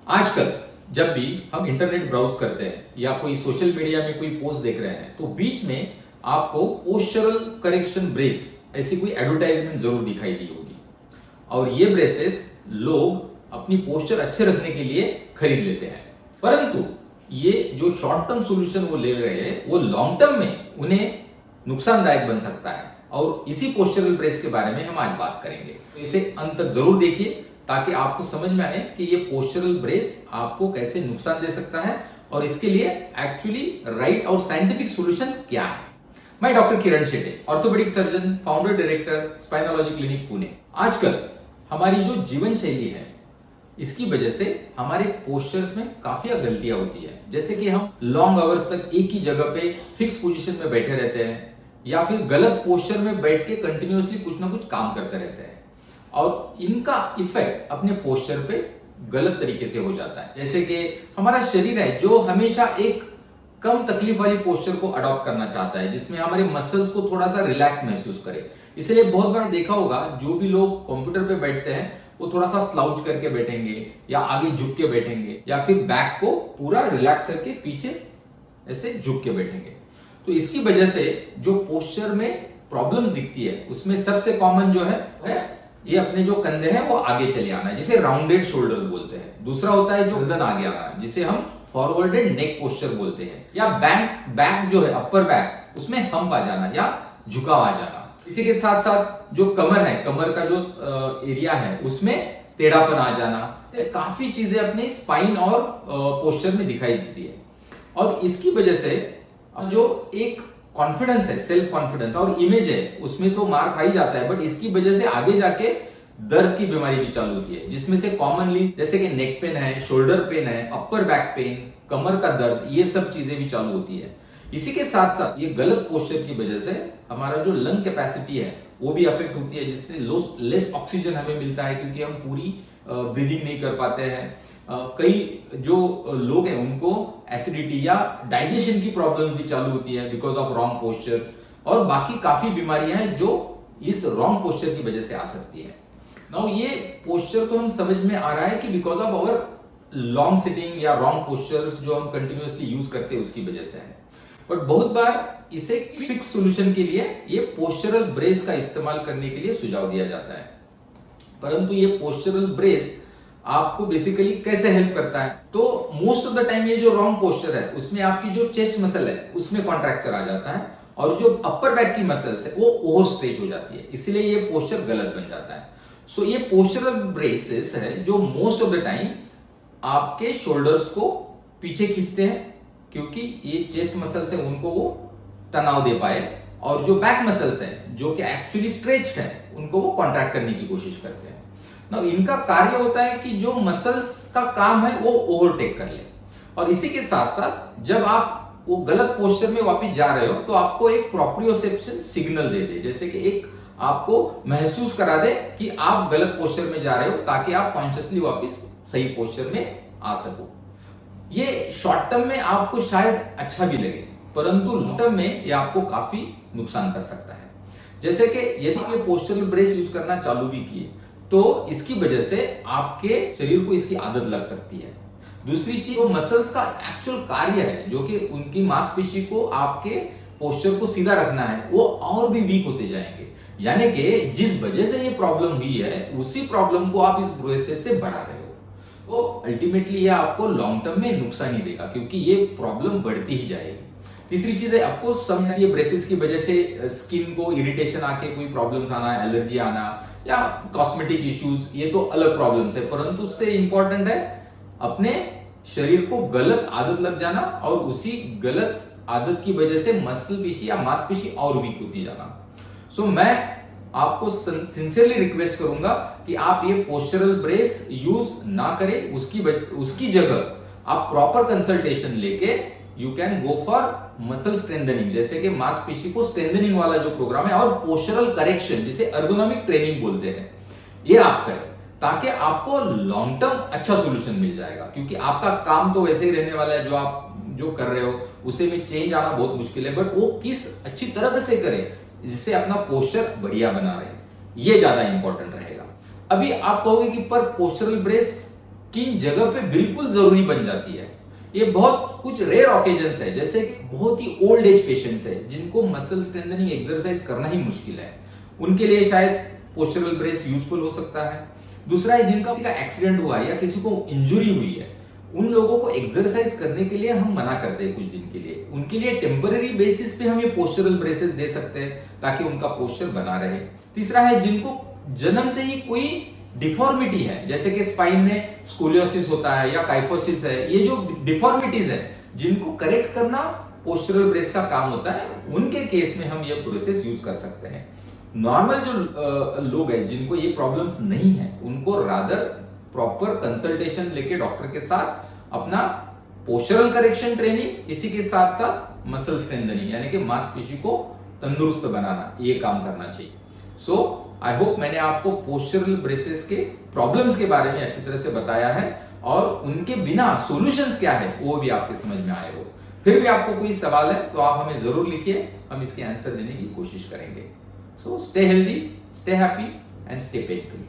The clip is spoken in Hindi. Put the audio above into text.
आजकल जब भी हम इंटरनेट ब्राउज करते हैं या कोई सोशल मीडिया में कोई पोस्ट देख रहे हैं तो बीच में आपको पोस्चरल करेक्शन ब्रेस ऐसी कोई एडवर्टाइजमेंट जरूर दिखाई दी होगी। और ये ब्रेसेस लोग अपनी पोस्चर अच्छे रखने के लिए खरीद लेते हैं, परंतु ये जो शॉर्ट टर्म सॉल्यूशन वो ले रहे हैं वो लॉन्ग टर्म में उन्हें नुकसानदायक बन सकता है। और इसी पोस्चरल ब्रेस के बारे में हम आज बात करेंगे, तो इसे अंत तक जरूर देखिए ताकि आपको समझ में आए कि ये पोस्चरल ब्रेस आपको कैसे नुकसान दे सकता है और इसके लिए एक्चुअली राइट और साइंटिफिक सॉल्यूशन क्या है। मैं doctor Kiran Shete, orthopaedic surgeon, founder director, spinology clinic Pune. आजकल हमारी जो जीवन शैली है इसकी वजह से हमारे पोस्चर्स में काफी गलतियां होती है, जैसे कि हम लॉन्ग आवर्स तक एक ही जगह पे फिक्स पोजीशन में बैठे रहते हैं या फिर गलत पोस्चर में बैठ के कंटिन्यूअसली कुछ ना कुछ काम करते रहते हैं और इनका इफेक्ट अपने पोस्चर पे गलत तरीके से हो जाता है। जैसे कि हमारा शरीर है जो हमेशा एक कम तकलीफ वाली पोस्चर को अडॉप्ट करना चाहता है, जिसमें हमारे मसल्स को थोड़ा सा रिलैक्स महसूस करे। इसलिए बहुत बार देखा होगा जो भी लोग कंप्यूटर पे बैठते हैं वो थोड़ा सा स्लाउच करके बैठेंगे या आगे झुक के बैठेंगे या फिर बैक को पूरा रिलैक्स करके पीछे ऐसे झुक के बैठेंगे। तो इसकी वजह से जो पोस्चर में प्रॉब्लम दिखती है उसमें सबसे कॉमन जो है ये अपने जो कंधे हैं वो आगे चले आना है, जिसे राउंडेड शोल्डर्स बोलते हैं। दूसरा होता है जो गर्दन आगे आना, जिसे हम फॉरवर्डेड नेक पोस्चर बोलते हैं। या बैक जो है अपर बैक, उसमें हम्प आ जाना या झुकाव आ जाना। इसी के साथ साथ जो कमर है, कमर का जो एरिया है उसमें टेढ़ापन आ जाना। काफी चीजें अपने स्पाइन और पोस्चर में दिखाई देती है और इसकी वजह से जो एक कॉन्फिडेंस है, सेल्फ कॉन्फिडेंस और इमेज है, उसमें तो मार खा ही जाता है, बट इसकी वजह से आगे जाके दर्द की बीमारी भी चालू होती है, जिसमें से कॉमनली जैसे कि नेक पेन है, शोल्डर पेन है, अपर बैक पेन, कमर का दर्द, ये सब चीजें भी चालू होती है। इसी के साथ साथ ये गलत पोस्चर की वजह से हमारा जो लंग कैपेसिटी है वो भी अफेक्ट होती है, जिससे लेस ऑक्सीजन हमें मिलता है क्योंकि हम पूरी ब्रीदिंग नहीं कर पाते हैं। कई जो लोग हैं उनको एसिडिटी या डाइजेशन की प्रॉब्लम भी चालू होती है बिकॉज ऑफ रॉन्ग पोस्चर्स, और बाकी काफी बीमारियां हैं जो इस रॉन्ग पोस्चर की वजह से आ सकती है। नाउ ये पोस्चर तो हम समझ में आ रहा है कि because of our long sitting या रॉन्ग पोस्चर्स जो हम कंटिन्यूअसली यूज करते हैं उसकी वजह से है, बट बहुत बार इसे फिक्स सॉल्यूशन के लिए ये पोस्चरल ब्रेस का इस्तेमाल करने के लिए सुझाव दिया जाता है। परंतु ये पोस्चरल ब्रेस आपको बेसिकली कैसे हेल्प करता है, तो मोस्ट ऑफ द टाइम ये जो रॉन्ग पोस्चर है उसमें आपकी जो चेस्ट मसल है उसमें कॉन्ट्रैक्चर आ जाता है और जो अपर बैक की मसल्स है वो ओवर स्ट्रेच हो जाती है, इसलिए ये पोस्चर गलत बन जाता है। सो ये पोस्चरल ब्रेसेस है जो मोस्ट ऑफ द टाइम आपके शोल्डर्स को पीछे खींचते हैं क्योंकि ये चेस्ट मसल्स है उनको वो तनाव दे पाए, और जो बैक मसल्स है जो कि एक्चुअली स्ट्रेच्ड है उनको वो कॉन्ट्रैक्ट करने की कोशिश करते हैं। ना इनका कार्य होता है कि जो मसल्स का काम है वो ओवरटेक कर ले, और इसी के साथ साथ जब आप वो गलत पोस्चर में वापस जा रहे हो तो आपको एक प्रोप्रियोसेप्शन सिग्नल दे दे, जैसे कि एक आपको महसूस करा दे कि आप गलत पोस्चर में जा रहे हो ताकि आप कॉन्शियसली वापस सही पोस्चर में आ सको। ये शॉर्ट टर्म में आपको शायद अच्छा भी लगे, परंतु लॉन्ग टर्म में ये आपको काफी नुकसान कर सकता है। जैसे कि यदि आप पोस्चरल ब्रेस यूज करना चालू भी किए तो इसकी वजह से आपके शरीर को इसकी आदत लग सकती है। दूसरी चीज, वो मसल्स का एक्चुअल कार्य है जो कि उनकी मांसपेशी को आपके पोस्चर को सीधा रखना है, वो और भी वीक होते जाएंगे। यानी कि जिस वजह से ये प्रॉब्लम हुई है उसी प्रॉब्लम को आप इस ब्रेसेस से बढ़ा रहे हो, तो अल्टीमेटली ये आपको लॉन्ग टर्म में नुकसान ही देगा क्योंकि ये प्रॉब्लम बढ़ती ही जाएगी। तीसरी चीज है, ऑफकोर्स सम ये ब्रेसेस की वजह से स्किन को इरिटेशन आके कोई प्रॉब्लम्स आना, एलर्जी आना या कॉस्मेटिक इश्यूज, ये तो अलग प्रॉब्लम्स है, परंतु उससे इंपॉर्टेंट है अपने शरीर को गलत आदत लग जाना और उसी गलत आदत की वजह से मसल पेशी या मांसपेशी और वीक होती जाना। सो मैं आपको सिंसियरली रिक्वेस्ट करूंगा कि आप ये पोस्चरल ब्रेस यूज ना करें, उसकी जगह आप प्रॉपर कंसल्टेशन लेके you can go for muscle strengthening, जैसे कि मांसपेशी को स्ट्रेंथनिंग वाला जो प्रोग्राम है, और पोस्चरल करेक्शन जिसे एर्गोनॉमिक ट्रेनिंग बोलते हैं, ये आप करें ताकि आपको लॉन्ग टर्म अच्छा सोल्यूशन मिल जाएगा। क्योंकि आपका काम तो वैसे ही रहने वाला है, जो आप जो कर रहे हो उसे में चेंज आना बहुत मुश्किल है, बट वो किस अच्छी तरह से करें जिससे अपना पोस्चर बढ़िया बना रहे, ये ज्यादा इंपॉर्टेंट रहेगा। अभी आप कहोगे कि पर पोस्चरल ब्रेस किन जगह पे बिल्कुल जरूरी बन जाती है। ये बहुत कुछ रेयर ऑकेजन्स है, जैसे कि बहुत ही ओल्ड एज पेशेंट्स है जिनको मसल स्ट्रेंथनिंग एक्सरसाइज करना ही मुश्किल है, उनके लिए शायद पोस्चरल ब्रेस यूजफुल हो सकता है। दूसरा है जिनका किसी का एक्सीडेंट हुआ है या किसी को इंजुरी हुई है, उन लोगों को एक्सरसाइज करने के लिए हम मना करते हैं कुछ दिन के लिए, उनके लिए टेम्पररी बेसिस पे हम ये पोस्चरल ब्रेसेस दे सकते हैं ताकि उनका पोस्चर बना रहे। तीसरा है जिनको जन्म से ही कोई डिफॉर्मिटी है, जैसे कि स्पाइन में स्कोलियोसिस होता है या काइफोसिस है, ये जो डिफॉर्मिटीज है जिनको करेक्ट करना पोस्चरल ब्रेस का काम होता है, उनके केस में हम ये ब्रेसेस यूज कर सकते हैं। नॉर्मल जो लोग हैं जिनको ये प्रॉब्लम्स नहीं है, उनको रादर प्रॉपर कंसल्टेशन लेके डॉक्टर के साथ अपना पोस्चरल करेक्शन ट्रेनिंग, इसी के साथ साथ मसल स्ट्रेंथनिंग यानी कि मांसपेशी को तंदुरुस्त बनाना, ये काम करना चाहिए। सो आई होप मैंने आपको पोस्चरल ब्रेसेस के प्रॉब्लम्स के बारे में अच्छी तरह से बताया है और उनके बिना सॉल्यूशंस क्या है वो भी आपके समझ में आए हो। फिर भी आपको कोई सवाल है तो आप हमें जरूर लिखिए, हम इसके आंसर देने की कोशिश करेंगे। So stay healthy, stay happy and stay पेनफ्री।